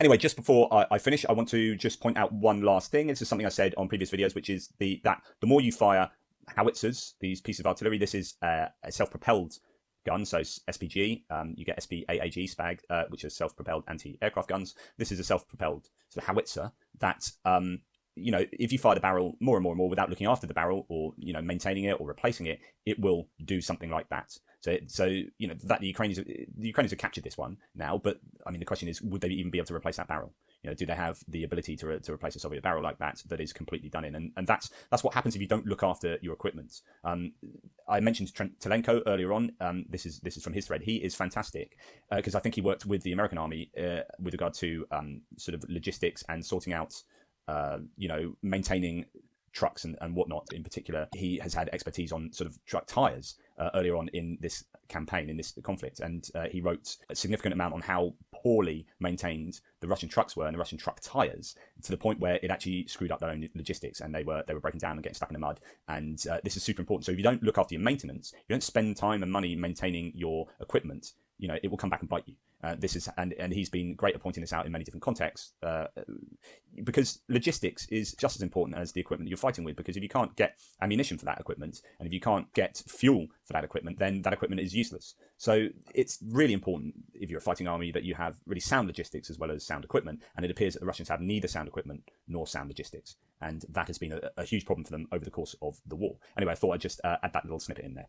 Anyway, just before I finish, I want to just point out one last thing. This is something I said on previous videos, which is that the more you fire howitzers, these pieces of artillery, this is a self-propelled gun, so SPG. You get SPAAG, SPAG, which are self-propelled anti-aircraft guns. This is a self-propelled sort of howitzer that, if you fire the barrel more and more and more without looking after the barrel or, maintaining it or replacing it, it will do something like that. So that the Ukrainians have captured this one now, but I mean the question is, would they even be able to replace that barrel? Do they have the ability to replace a Soviet barrel like that is completely done in? And that's what happens if you don't look after your equipment. I mentioned Telenko earlier on. This is from his thread. He is fantastic because I think he worked with the American Army with regard to sort of logistics and sorting out, maintaining trucks and whatnot. In particular, he has had expertise on sort of truck tires earlier on in this campaign, in this conflict, and he wrote a significant amount on how poorly maintained the Russian trucks were and the Russian truck tires, to the point where it actually screwed up their own logistics, and they were breaking down and getting stuck in the mud. And this is super important. So if you don't look after your maintenance, you don't spend time and money maintaining your equipment, it will come back and bite you. This is and he's been great at pointing this out in many different contexts, because logistics is just as important as the equipment you're fighting with. Because if you can't get ammunition for that equipment, and if you can't get fuel for that equipment, then that equipment is useless. So it's really important, if you're a fighting army, that you have really sound logistics as well as sound equipment. And it appears that the Russians have neither sound equipment nor sound logistics, and that has been a huge problem for them over the course of the war. Anyway, I thought I'd just add that little snippet in there.